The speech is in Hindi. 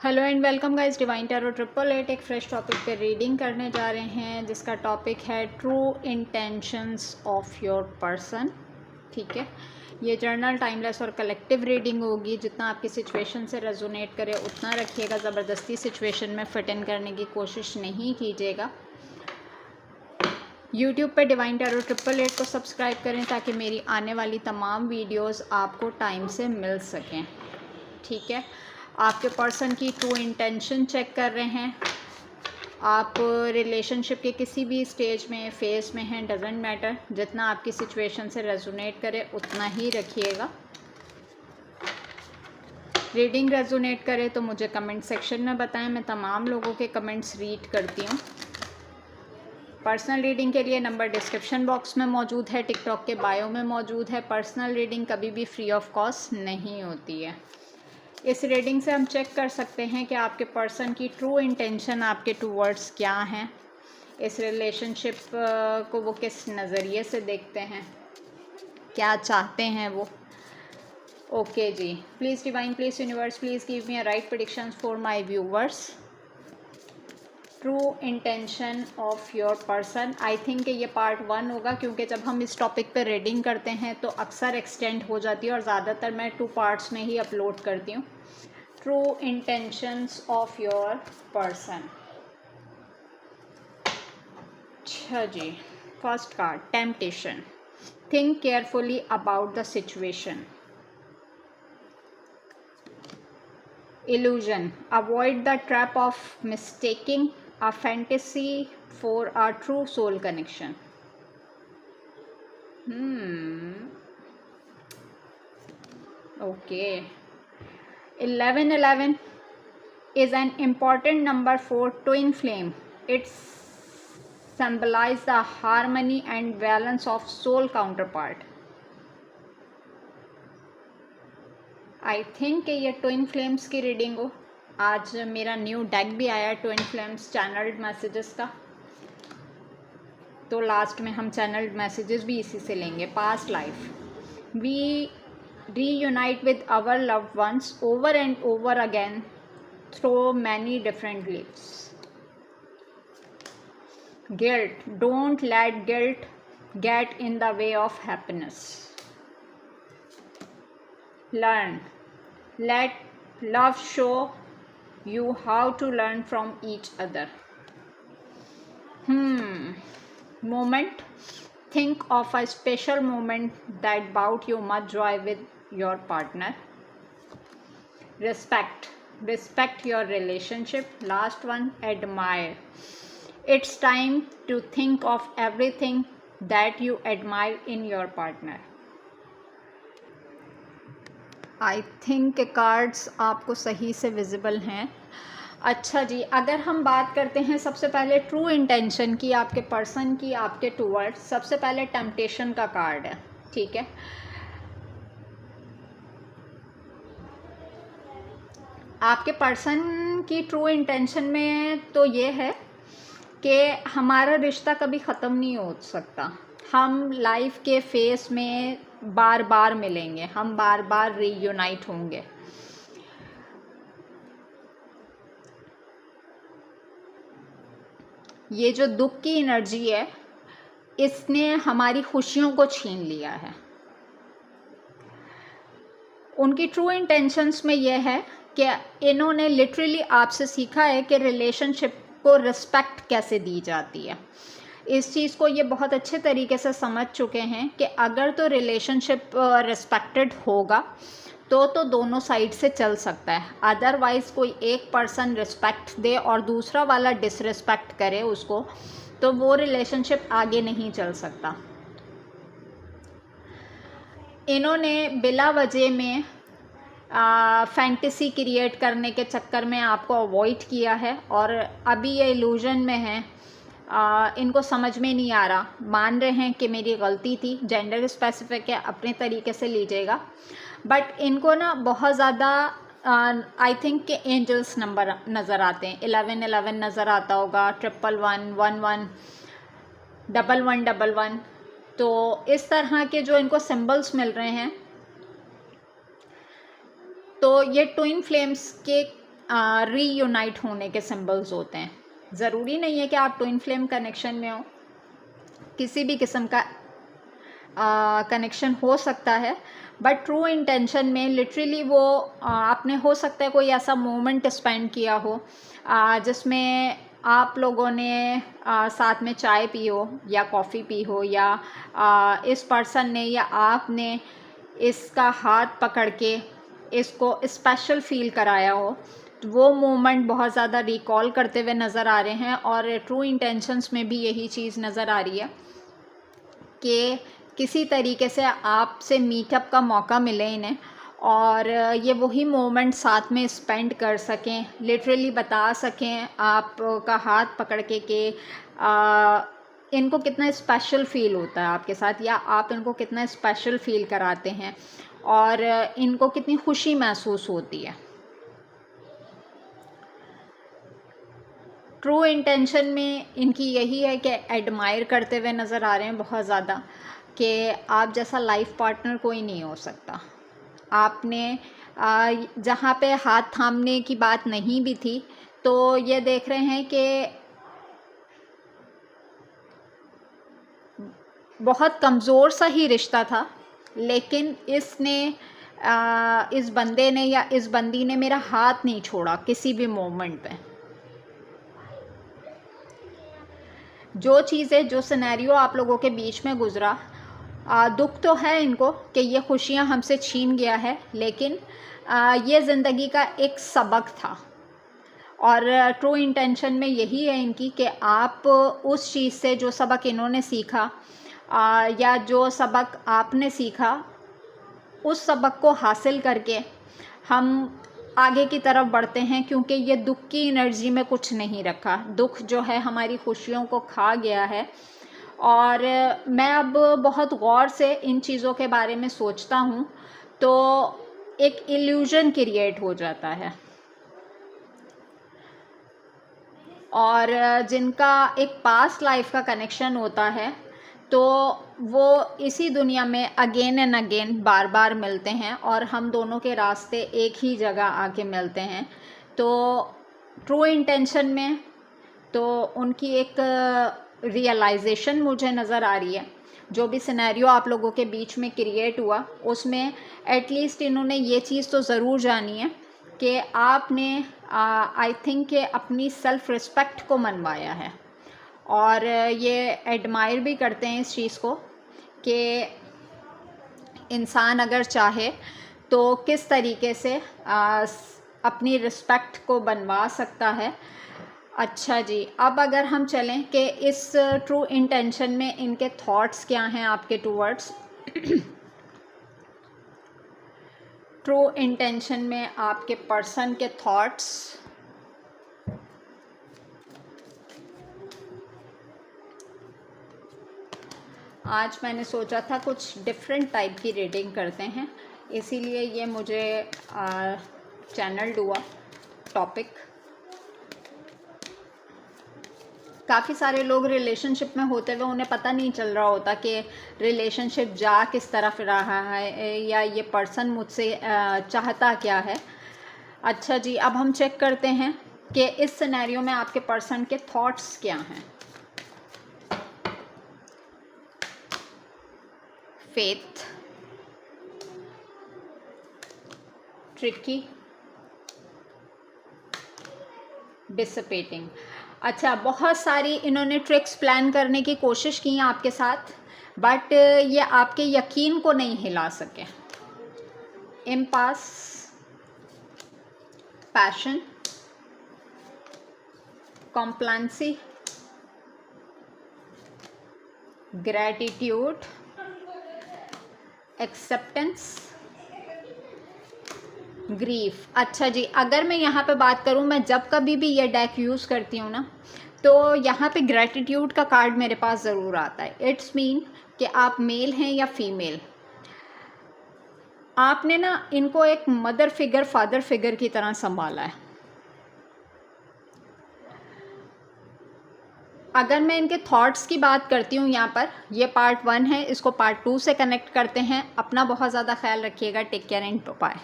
Hello and welcome guys, divine tarot 888 एक फ्रेश टॉपिक पे रीडिंग करने जा रहे हैं जिसका टॉपिक है true intentions of your person. ठीक है, ये जर्नल टाइमलेस और कलेक्टिव रीडिंग होगी। जितना आपकी सिचुएशन से रेजोनेट करे उतना रखिएगा, ज़बरदस्ती सिचुएशन में फिट इन करने की कोशिश नहीं कीजिएगा। यूट्यूब पे डिवाइन टैरो 888 को सब्सक्राइब करें ताकि मेरी आने वाली तमाम वीडियोस आपको टाइम से मिल सकें। ठीक है, आपके पर्सन की ट्रू इंटेंशन चेक कर रहे हैं। आप रिलेशनशिप के किसी भी स्टेज में फेज में हैं, डजेंट मैटर, जितना आपकी सिचुएशन से रेजोनेट करे उतना ही रखिएगा। रीडिंग रेजोनेट करे तो मुझे कमेंट सेक्शन में बताएं, मैं तमाम लोगों के कमेंट्स रीड करती हूँ। पर्सनल रीडिंग के लिए नंबर डिस्क्रिप्शन बॉक्स में मौजूद है, टिकटॉक के बायो में मौजूद है। पर्सनल रीडिंग कभी भी फ्री ऑफ कॉस्ट नहीं होती है। इस रीडिंग से हम चेक कर सकते हैं कि आपके पर्सन की ट्रू इंटेंशन आपके टूवर्ड्स क्या हैं, इस रिलेशनशिप को वो किस नज़रिए से देखते हैं, क्या चाहते हैं वो। ओके जी, please divine, please universe, please give me a right predictions for my viewers. True intention of your person. I think ये पार्ट 1 होगा, क्योंकि जब हम इस टॉपिक पे रीडिंग करते हैं तो अक्सर एक्सटेंड हो जाती है और ज़्यादातर मैं 2 पार्ट्स में ही अपलोड करती हूँ। True intentions of your person. अच्छा जी, first card temptation. Think carefully about the situation. Illusion. Avoid the trap of mistaking a fantasy for a true soul connection. Okay. 1111 is an important number for twin flame. It symbolizes the harmony and balance of soul counterpart. I think ये ट्विन फ्लेम्स की रीडिंग हो। आज मेरा न्यू डेक भी आया ट्विन फ्लेम्स चैनल्ड मैसेजेस का, तो लास्ट में हम चैनल्ड मैसेजेस भी इसी से लेंगे। Past life. We reunite with our loved ones over and over again through many different lives. Guilt. Don't let guilt get in the way of happiness. Learn. Let love show you how to learn from each other. Moment. Think of a special moment that brought you much joy with your partner. Respect. Respect your relationship. Last one, admire. It's time to think of everything that you admire in your partner. I think cards आपको सही से विजिबल हैं। अच्छा जी, अगर हम बात करते हैं सबसे पहले ट्रू इंटेंशन की, आपके पर्सन की आपके टूवर्ड्स, सबसे पहले टेम्पटेशन का कार्ड है। ठीक है, आपके पर्सन की ट्रू इंटेंशन में तो ये है कि हमारा रिश्ता कभी ख़त्म नहीं हो सकता। हम लाइफ के फेस में बार बार मिलेंगे, हम बार बार रीयूनाइट होंगे। ये जो दुख की एनर्जी है, इसने हमारी खुशियों को छीन लिया है। उनकी ट्रू इंटेंशंस में यह है कि इन्होंने लिटरली आपसे सीखा है कि रिलेशनशिप को रिस्पेक्ट कैसे दी जाती है। इस चीज़ को ये बहुत अच्छे तरीके से समझ चुके हैं कि अगर तो रिलेशनशिप रिस्पेक्टेड होगा तो दोनों साइड से चल सकता है। अदरवाइज़ कोई एक पर्सन रिस्पेक्ट दे और दूसरा वाला डिसरिस्पेक्ट करे उसको, तो वो रिलेशनशिप आगे नहीं चल सकता। इन्होंने बिला वजह में फैंटेसी क्रिएट करने के चक्कर में आपको अवॉइड किया है और अभी ये इल्यूजन में है। इनको समझ में नहीं आ रहा, मान रहे हैं कि मेरी गलती थी, जेंडर स्पेसिफिक है, अपने तरीके से लीजिएगा। बट इनको ना बहुत ज़्यादा आई थिंक कि एंजल्स नंबर नज़र आते हैं। 1111 नज़र आता होगा, 111, 11, 1111। तो इस तरह के जो इनको सिंबल्स मिल रहे हैं, तो ये ट्विन फ्लेम्स के रीयूनाइट होने के सिंबल्स होते हैं। ज़रूरी नहीं है कि आप ट्विन फ्लेम कनेक्शन में हो, किसी भी किस्म का कनेक्शन हो सकता है, बट ट्रू इंटेंशन में लिटरली वो आपने हो सकता है कोई ऐसा मोमेंट स्पेंड किया हो जिसमें आप लोगों ने साथ में चाय पी हो या कॉफ़ी पी हो, या इस पर्सन ने या आपने इसका हाथ पकड़ के इसको स्पेशल फील कराया हो। तो वो मोमेंट बहुत ज़्यादा रिकॉल करते हुए नज़र आ रहे हैं, और ट्रू इंटेंशंस में भी यही चीज़ नज़र आ रही है कि किसी तरीके से आपसे मीटअप का मौका मिले इन्हें, और ये वही मोमेंट साथ में स्पेंड कर सकें, लिटरली बता सकें आपका हाथ पकड़ के कि इनको कितना स्पेशल फ़ील होता है आपके साथ, या आप इनको कितना स्पेशल फ़ील कराते हैं और इनको कितनी खुशी महसूस होती है। ट्रू इंटेंशन में इनकी यही है कि एडमायर करते हुए नज़र आ रहे हैं बहुत ज़्यादा, कि आप जैसा लाइफ पार्टनर कोई नहीं हो सकता। आपने जहाँ पे हाथ थामने की बात नहीं भी थी, तो ये देख रहे हैं कि बहुत कमज़ोर सा ही रिश्ता था, लेकिन इस बंदे ने या इस बंदी ने मेरा हाथ नहीं छोड़ा किसी भी मोमेंट पे। जो चीज़ें, जो सिनेरियो आप लोगों के बीच में गुजरा, दुख तो है इनको कि ये खुशियां हमसे छीन गया है, लेकिन ये ज़िंदगी का एक सबक था, और ट्रू इंटेंशन में यही है इनकी कि आप उस चीज़ से जो सबक इन्होंने सीखा या जो सबक आपने सीखा, उस सबक को हासिल करके हम आगे की तरफ बढ़ते हैं, क्योंकि ये दुख की एनर्जी में कुछ नहीं रखा। दुख जो है हमारी खुशियों को खा गया है, और मैं अब बहुत गौर से इन चीज़ों के बारे में सोचता हूँ तो एक इल्यूजन क्रिएट हो जाता है, और जिनका एक पास्ट लाइफ का कनेक्शन होता है तो वो इसी दुनिया में अगेन एंड अगेन बार बार मिलते हैं, और हम दोनों के रास्ते एक ही जगह आके मिलते हैं। तो ट्रू इंटेंशन में तो उनकी एक रियलाइजेशन मुझे नज़र आ रही है। जो भी सिनेरियो आप लोगों के बीच में क्रिएट हुआ, उसमें एटलीस्ट इन्होंने ये चीज़ तो ज़रूर जानी है कि आपने आई थिंक कि अपनी सेल्फ़ रिस्पेक्ट को मनवाया है, और ये एडमायर भी करते हैं इस चीज़ को कि इंसान अगर चाहे तो किस तरीके से अपनी रिस्पेक्ट को बनवा सकता है। अच्छा जी, अब अगर हम चलें कि इस ट्रू इंटेंशन में इनके थॉट्स क्या हैं आपके टूवर्ड्स। ट्रू इंटेंशन में आपके पर्सन के थॉट्स, आज मैंने सोचा था कुछ डिफरेंट टाइप की रीडिंग करते हैं, इसीलिए ये मुझे चैनल्ड हुआ टॉपिक। काफ़ी सारे लोग रिलेशनशिप में होते हुए उन्हें पता नहीं चल रहा होता कि रिलेशनशिप जा किस तरफ रहा है, या ये पर्सन मुझसे चाहता क्या है। अच्छा जी, अब हम चेक करते हैं कि इस सिनेरियो में आपके पर्सन के थॉट्स क्या हैं। Faith, tricky, dissipating. अच्छा, बहुत सारी इन्होंने ट्रिक्स प्लान करने की कोशिश की हैं आपके साथ, बट ये आपके यकीन को नहीं हिला सके। Impasse, passion, complacency, gratitude, acceptance, grief. अच्छा जी, अगर मैं यहाँ पे बात करूँ, मैं जब कभी भी ये डेक यूज़ करती हूँ ना, तो यहाँ पे ग्रैटिट्यूड का कार्ड मेरे पास ज़रूर आता है। इट्स मीन कि आप मेल हैं या फीमेल, आपने ना इनको एक मदर फिगर, फादर फिगर की तरह संभाला है। अगर मैं इनके थॉट्स की बात करती हूँ यहाँ पर, ये पार्ट 1 है, इसको पार्ट 2 से कनेक्ट करते हैं। अपना बहुत ज़्यादा ख्याल रखिएगा। Take care and bye.